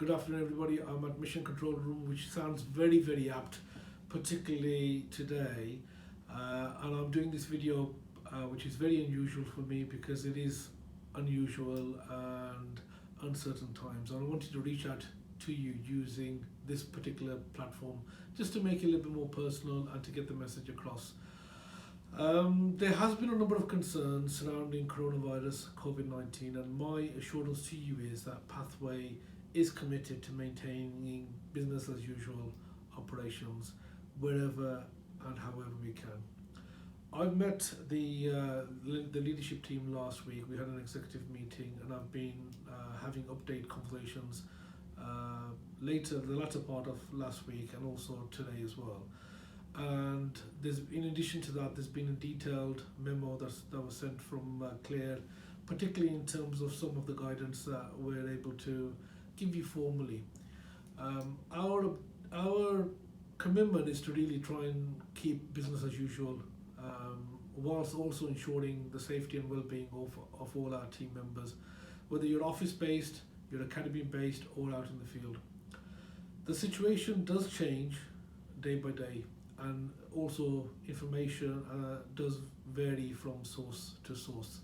Good afternoon, everybody. I'm at Mission Control Room, which sounds very, very apt, particularly today. And I'm doing this video, which is very unusual for me because it is unusual and uncertain times. And I wanted to reach out to you using this particular platform just to make it a little bit more personal and to get the message across. There has been a number of concerns surrounding coronavirus COVID-19, and my assurance to you is that Pathway is committed to maintaining business as usual operations wherever and however we can. I met the leadership team last week. We had an executive meeting, and I've been having update conversations the latter part of last week and also today as well. And in addition to that, there's been a detailed memo that was sent from Claire, particularly in terms of some of the guidance that we're able to give you formally. Our commitment is to really try and keep business as usual, whilst also ensuring the safety and well-being of all our team members, whether you're office-based, you're academy-based, or out in the field. The situation does change day by day, and also information does vary from source to source.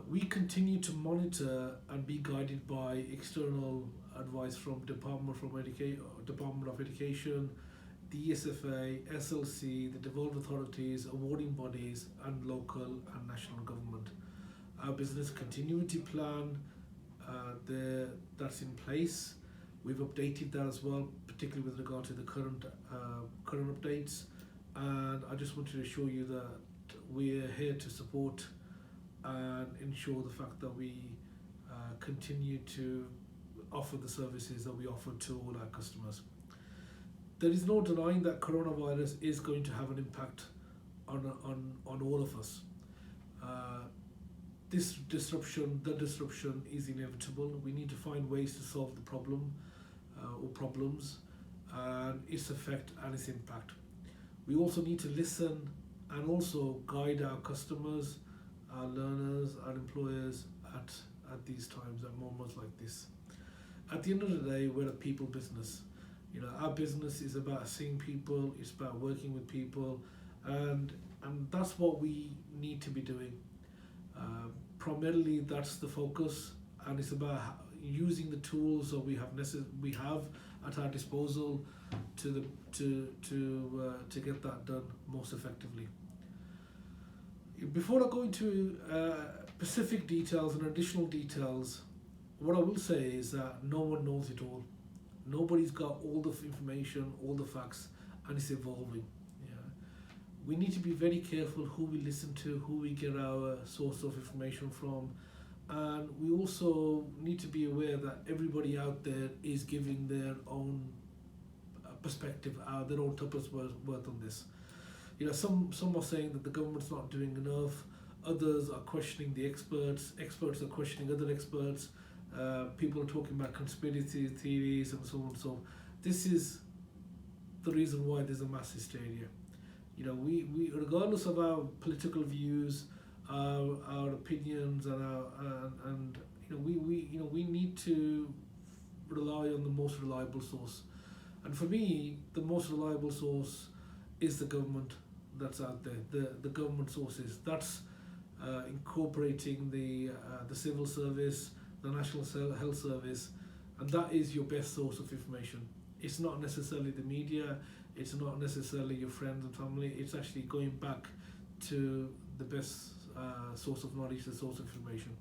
We continue to monitor and be guided by external advice from Department of Education, the ESFA, SLC, the devolved authorities, awarding bodies, and local and national government. Our business continuity plan that's in place. We've updated that as well, particularly with regard to the current updates. And I just wanted to assure you that we're here to support and ensure the fact that we continue to offer the services that we offer to all our customers. There is no denying that coronavirus is going to have an impact on all of us. The disruption is inevitable. We need to find ways to solve the problem or problems and its effect and its impact. We also need to listen and also guide our customers, our learners, our employers at these times, at moments like this. At the end of the day, we're a people business. Our business is about seeing people, it's about working with people, and that's what we need to be doing. Primarily, that's the focus, and it's about using the tools that we have at our disposal to get that done most effectively. Before I go into specific details and additional details, what I will say is that no one knows it all. Nobody's got all the information, all the facts, and it's evolving. We need to be very careful who we listen to, who we get our source of information from, and we also need to be aware that everybody out there is giving their own perspective, their own tuppence worth on this. Some are saying that the government's not doing enough. Others are questioning the experts. Experts are questioning other experts. People are talking about conspiracy theories and so on. So this is the reason why there's a mass hysteria. We regardless of our political views, our opinions, and we need to rely on the most reliable source. And for me, the most reliable source is the government that's out there, the government sources. That's incorporating the civil service, the National Health Service, and that is your best source of information. It's not necessarily the media, it's not necessarily your friends and family, it's actually going back to the best source of knowledge, the source of information.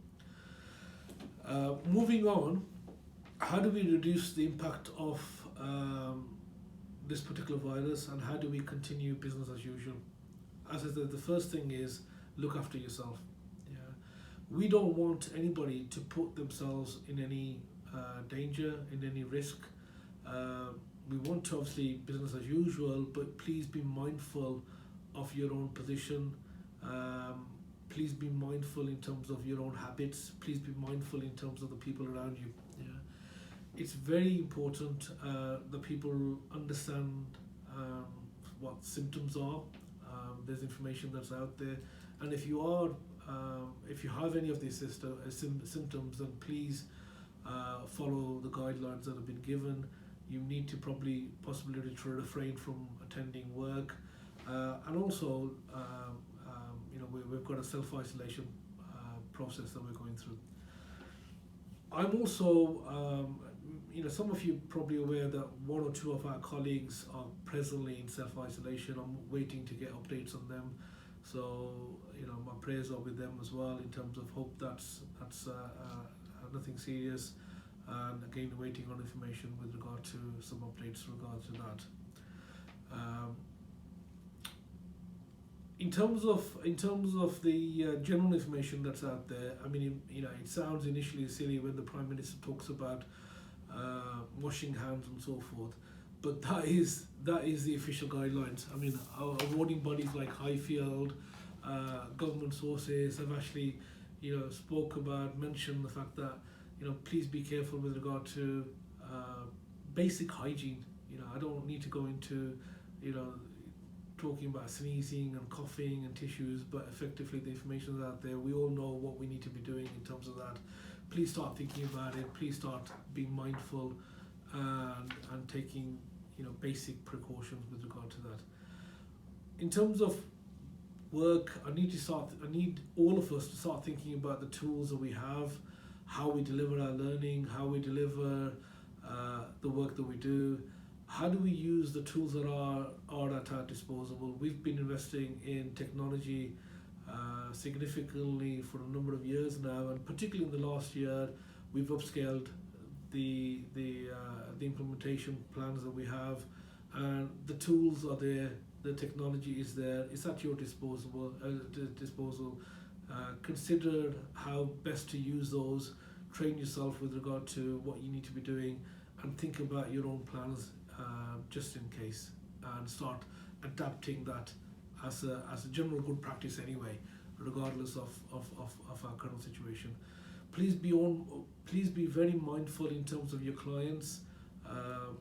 Moving on, how do we reduce the impact of this particular virus, and how do we continue business as usual? As I said, the first thing is look after yourself. We don't want anybody to put themselves in any danger, in any risk. We want to obviously business as usual, but please be mindful of your own position. Please be mindful in terms of your own habits. Please be mindful in terms of the people around you. It's very important that people understand what symptoms are. There's information that's out there, and if you have any of these symptoms, then please follow the guidelines that have been given. You need to possibly refrain from attending work, and also we've got a self-isolation process that we're going through. I'm also, some of you probably aware that one or two of our colleagues are presently in self-isolation. I'm waiting to get updates on them. So, my prayers are with them as well in terms of hope that's nothing serious. And again, waiting on information with regard to some updates regard to that. In terms of the general information that's out there, I mean, it sounds initially silly when the Prime Minister talks about washing hands and so forth, but that is the official guidelines. I mean, our awarding bodies like Highfield, government sources have actually, mentioned the fact that, please be careful with regard to basic hygiene. I don't need to go into, talking about sneezing and coughing and tissues, but effectively the information is out there. We all know what we need to be doing in terms of that. Please start thinking about it. Please start being mindful and taking basic precautions with regard to that. In terms of work, I need all of us to start thinking about the tools that we have, how we deliver our learning, how we deliver the work that we do. How do we use the tools that are at our disposal? We've been investing in technology significantly for a number of years now, and particularly in the last year, we've upscaled the implementation plans that we have, and the tools are there, the technology is there, it's at your disposal. Consider how best to use those, train yourself with regard to what you need to be doing, and think about your own plans just in case, and start adapting that as a general good practice anyway, regardless of our current situation. Please be very mindful in terms of your clients,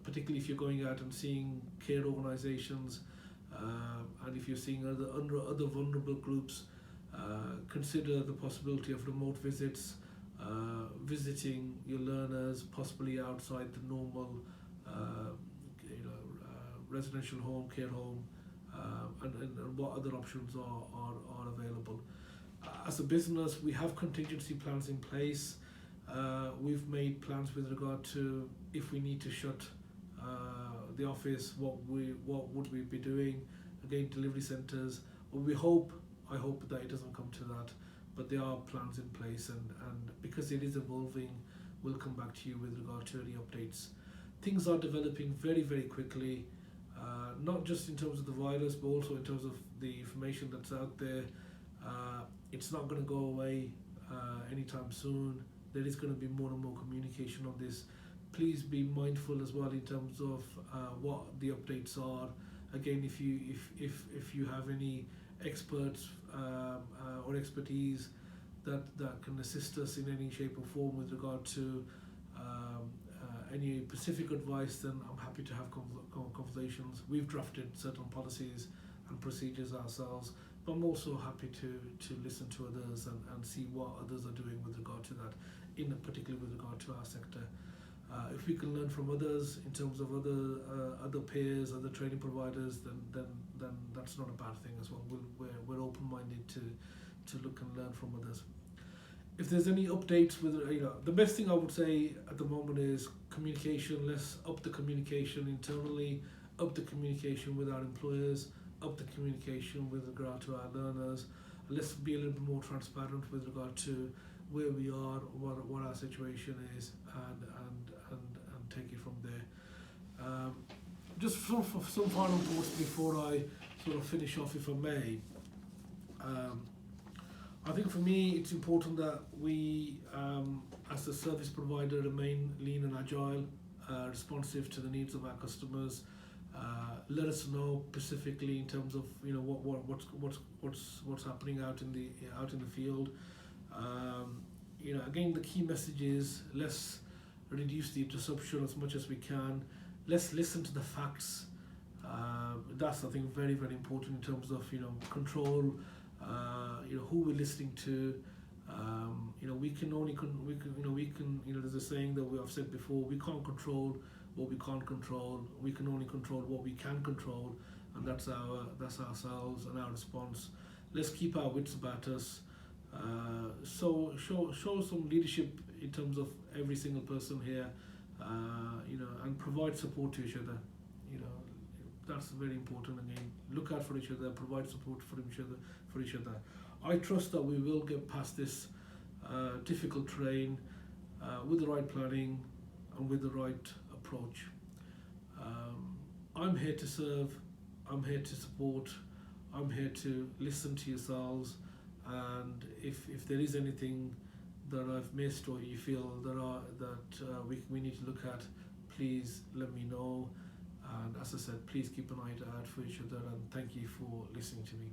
particularly if you're going out and seeing care organisations, and if you're seeing other vulnerable groups. Consider the possibility of remote visits, visiting your learners, possibly outside the normal residential home, care home, and what other options are available. As a business, we have contingency plans in place. We've made plans with regard to if we need to shut the office, what would we be doing? Again, delivery centres. I hope that it doesn't come to that, but there are plans in place, and because it is evolving, we'll come back to you with regard to any updates. Things are developing very, very quickly, not just in terms of the virus, but also in terms of the information that's out there. It's not going to go away anytime soon. There is going to be more and more communication on this. Please be mindful as well in terms of what the updates are. Again, if you have any experts or expertise that can assist us in any shape or form with regard to any specific advice, then I'm happy to have conversations. We've drafted certain policies and procedures ourselves, but I'm also happy to listen to others and see what others are doing with regard to that, in particular with regard to our sector. If we can learn from others in terms of other peers, other training providers, then that's not a bad thing as well. We're open-minded to look and learn from others. If there's any updates with the best thing I would say at the moment is communication. Let's up the communication internally, up the communication with our employers, up the communication with regard to our learners. Let's be a little bit more transparent with regard to where we are, what our situation is, and take it from there. Just some final thoughts before I sort of finish off, if I may. I think for me it's important that we, as a service provider, remain lean and agile, responsive to the needs of our customers. Let us know specifically in terms of what's happening out in the field. Again, the key message is let's reduce the disruption as much as we can. Let's listen to the facts. That's, I think, very, very important in terms of control. Who we're listening to, We can only there's a saying that we have said before, we can't control what we can't control. We can only control what we can control, and that's ourselves and our response. Let's keep our wits about us. So show some leadership in terms of every single person here, and provide support to each other. You know, that's very important. Again, look out for each other, provide support for each other. I trust that we will get past this difficult terrain with the right planning and with the right approach. I'm here to serve, I'm here to support, I'm here to listen to yourselves, and if there is anything that I've missed or you feel that we need to look at, please let me know. And as I said, please keep an eye out for each other, and thank you for listening to me.